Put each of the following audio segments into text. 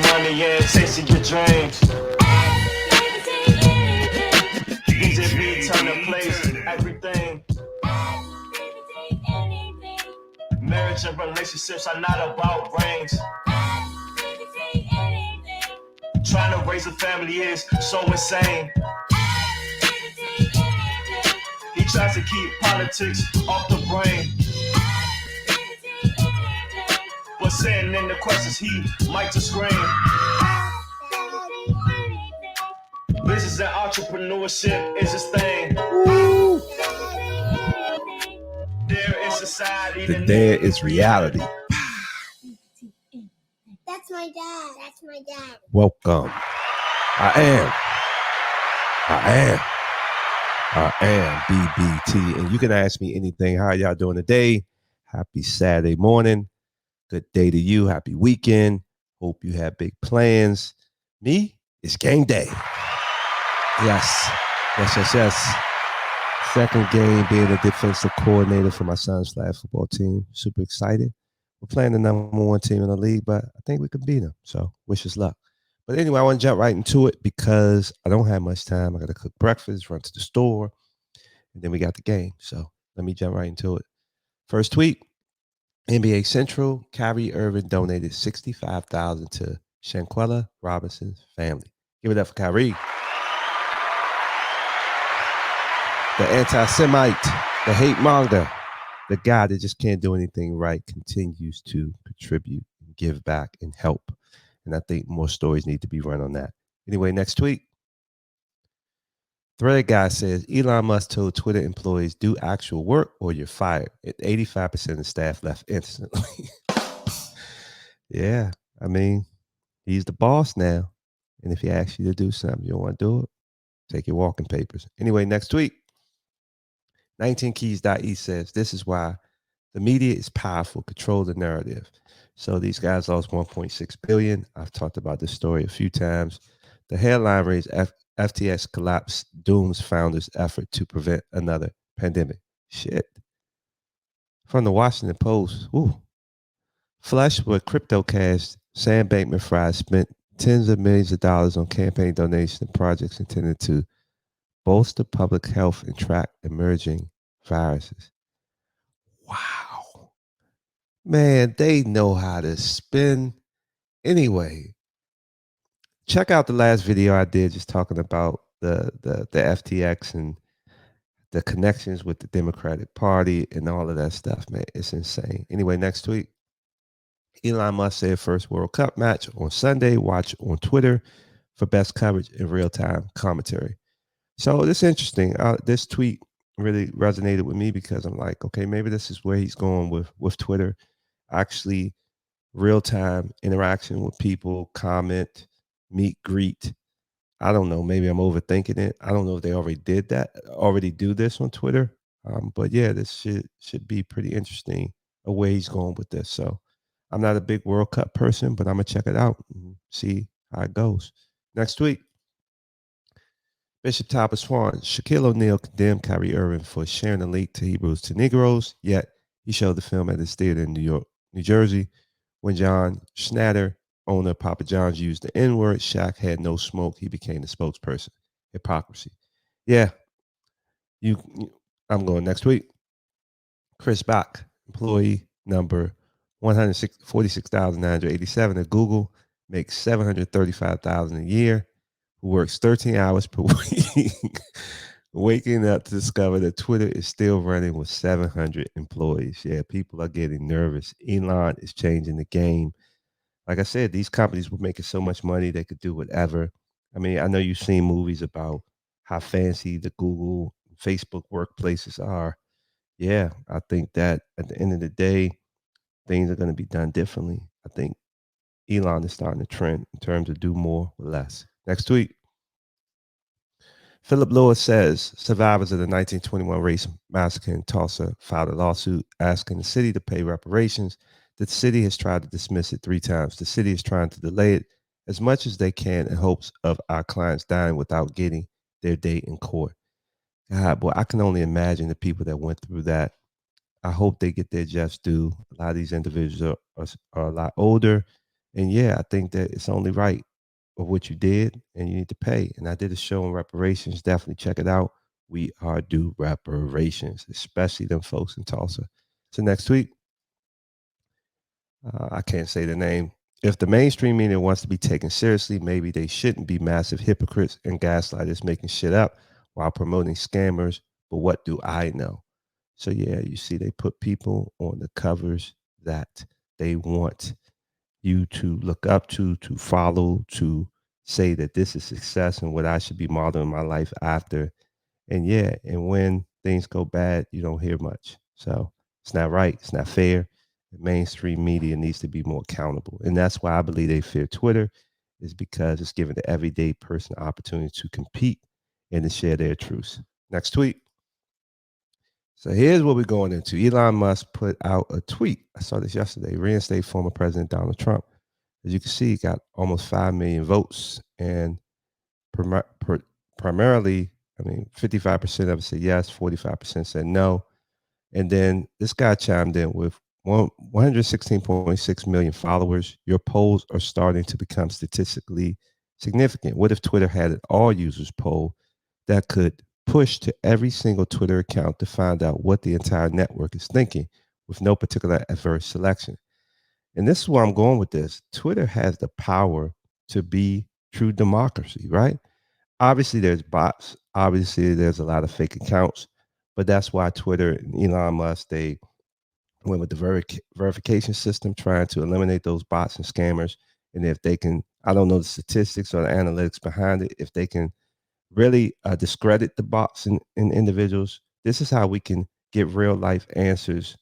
money and chasing your dreams. Easy beat, turn the place, everything. Marriage and relationships are not about rings. Trying to raise a family is so insane. He tries to keep politics off the brain. But sitting in the questions, he might just scream. Business and entrepreneurship is his thing. There is society. Then there is reality. That's my dad. That's my dad. Welcome. I am BBT. And you can ask me anything. How y'all doing today? Happy Saturday morning. Good day to you. Happy weekend. Hope you have big plans. Me, it's game day. Yes. Second game being a defensive coordinator for my son's flag football team. Super excited. We're playing the number one team in the league, but I think we can beat them. So wish us luck. But anyway, I want to jump right into it because I don't have much time. I got to cook breakfast, run to the store, and then we got the game. So let me jump right into it. First tweet, NBA Central, Kyrie Irving donated $65,000 to Shanquella Robinson's family. Give it up for Kyrie. The anti-Semite, the hate monger, the guy that just can't do anything right continues to contribute, and give back, and help. And I think more stories need to be run on that. Anyway, next tweet. Thread guy says, Elon Musk told Twitter employees, do actual work or you're fired. 85% of staff left instantly. Yeah, I mean, he's the boss now. And if he asks you to do something, you don't want to do it, take your walking papers. Anyway, next tweet. 19keys.e says, this is why the media is powerful, control the narrative. So these guys lost $1.6 billion. I've talked about this story a few times. The headline reads, FTX collapse dooms founders' effort to prevent another pandemic. Shit. From the Washington Post. Ooh. Flush with crypto cash, Sam Bankman-Fried spent tens of millions of dollars on campaign donations and projects intended to bolster public health and track emerging viruses. Wow. Man, they know how to spin. Anyway, check out the last video I did just talking about the FTX and the connections with the Democratic Party and all of that stuff, man. It's insane. Anyway, next tweet. Elon Musk said first World Cup match on Sunday. Watch on Twitter for best coverage and real-time commentary. So this is interesting. This tweet really resonated with me because I'm like, okay, maybe this is where he's going with Twitter. Actually, real-time interaction with people, comment, meet, greet. I don't know. Maybe I'm overthinking it. I don't know if they already do this on Twitter. But yeah, this should be pretty interesting where he's going with this. So I'm not a big World Cup person, but I'm going to check it out and see how it goes. Next tweet. Bishop Topper Swan, Shaquille O'Neal condemned Kyrie Irving for sharing a link to Hebrews to Negroes, yet he showed the film at his theater in New Jersey. When John Schnatter, owner of Papa John's, used the N-word, Shaq had no smoke. He became the spokesperson. Hypocrisy. Yeah. I'm going next week. Chris Bach, employee number 146,987 at Google, makes $735,000 a year, who works 13 hours per week, waking up to discover that Twitter is still running with 700 employees. Yeah, people are getting nervous. Elon is changing the game. Like I said, these companies were making so much money, they could do whatever. I mean, I know you've seen movies about how fancy the Google, Facebook workplaces are. Yeah, I think that at the end of the day, things are going to be done differently. I think Elon is starting to trend in terms of do more with less. Next tweet. Philip Lewis says survivors of the 1921 race massacre in Tulsa filed a lawsuit asking the city to pay reparations. The city has tried to dismiss it 3 times. The city is trying to delay it as much as they can in hopes of our clients dying without getting their day in court. God, boy, I can only imagine the people that went through that. I hope they get their just due. A lot of these individuals are a lot older. And yeah, I think that it's only right of what you did and you need to pay. And I did a show on reparations. Definitely check it out. We are due reparations, especially them folks in Tulsa. So next week, I can't say the name. If the mainstream media wants to be taken seriously, maybe they shouldn't be massive hypocrites and gaslighters making shit up while promoting scammers. But what do I know? So yeah, you see, they put people on the covers that they want you to look up to follow, to say that this is success and what I should be modeling my life after. And yeah, and when things go bad, you don't hear much. So it's not right. It's not fair. The mainstream media needs to be more accountable. And that's why I believe they fear Twitter, is because it's giving the everyday person the opportunity to compete and to share their truths. Next tweet. So here's what we're going into. Elon Musk put out a tweet. I saw this yesterday. Reinstate former President Donald Trump. As you can see, he got almost 5 million votes. And primarily, 55% of it said yes, 45% said no. And then this guy chimed in with 116.6 million followers. Your polls are starting to become statistically significant. What if Twitter had an all users poll that could push to every single Twitter account to find out what the entire network is thinking with no particular adverse selection? And this is where I'm going with this. Twitter has the power to be true democracy, right? Obviously, there's bots. Obviously, there's a lot of fake accounts, but that's why Twitter and Elon Musk, they went with the verification system, trying to eliminate those bots and scammers. And if they can, I don't know the statistics or the analytics behind it, if they can really discredit the bots and individuals, this is how we can get real life answers,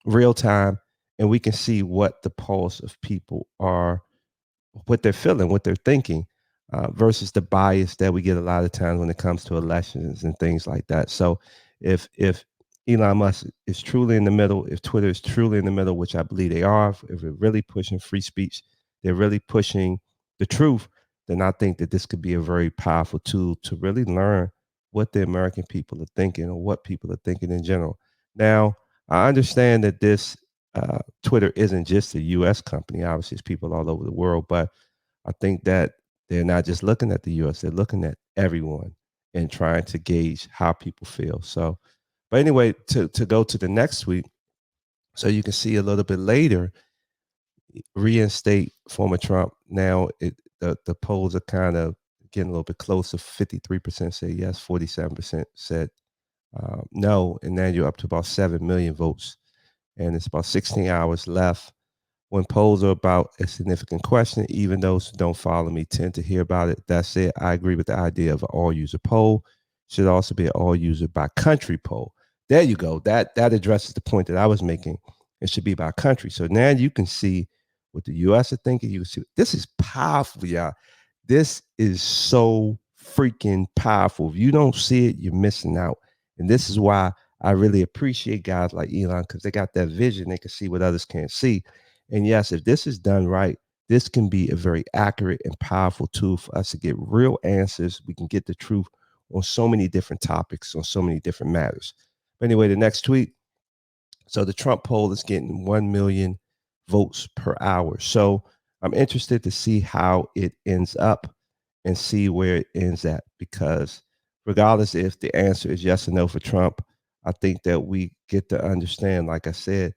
real time, and we can see what the pulse of people are, what they're feeling, what they're thinking, versus the bias that we get a lot of times when it comes to elections and things like that. So if Elon Musk is truly in the middle, if Twitter is truly in the middle, which I believe they are, if we're really pushing free speech, they're really pushing the truth, then I think that this could be a very powerful tool to really learn what the American people are thinking or what people are thinking in general. Now, I understand that this Twitter isn't just a U.S. company. Obviously, it's people all over the world, but I think that they're not just looking at the U.S. They're looking at everyone and trying to gauge how people feel. So, but anyway, to go to the next tweet, so you can see a little bit later, reinstate former Trump. Now the polls are kind of getting a little bit closer. 53% say yes, 47% said no, and now you're up to about 7 million votes, and it's about 16 hours left. When polls are about a significant question, even those who don't follow me tend to hear about it. That said, I agree with the idea of an all-user poll. Should also be an all-user by country poll. There you go. That addresses the point that I was making. It should be by country. So now you can see what the U.S. are thinking. You can see this is powerful, y'all. This is so freaking powerful. If you don't see it, you're missing out. And this is why I really appreciate guys like Elon, because they got that vision. They can see what others can't see. And yes, if this is done right, this can be a very accurate and powerful tool for us to get real answers. We can get the truth on so many different topics, on so many different matters. But anyway, the next tweet. So the Trump poll is getting 1 million votes per hour. So I'm interested to see how it ends up and see where it ends at, because regardless if the answer is yes or no for Trump, I think that we get to understand, like I said,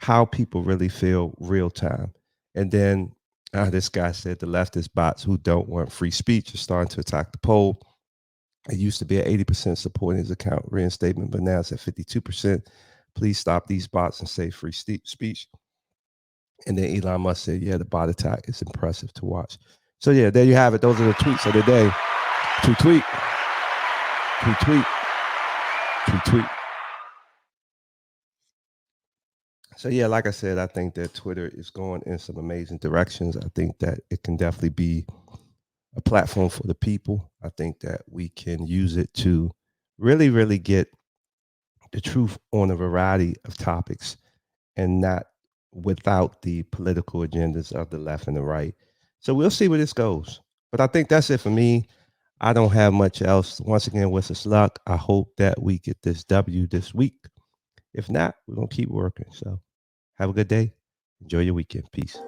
how people really feel real time. And then this guy said the leftist bots who don't want free speech are starting to attack the poll. It used to be at 80% supporting his account reinstatement, but now it's at 52%. Please stop these bots and say free speech. And then Elon Musk said, yeah, the bot attack is impressive to watch. So yeah, there you have it. Those are the tweets of the day. Tweet, tweet, tweet, tweet, tweet, tweet. So yeah, like I said, I think that Twitter is going in some amazing directions. I think that it can definitely be a platform for the people. I think that we can use it to really, really get the truth on a variety of topics, and not without the political agendas of the left and the right. So we'll see where this goes. But I think that's it for me. I don't have much else. Once again, wish us luck. I hope that we get this W this week. If not, we're going to keep working. So have a good day. Enjoy your weekend. Peace.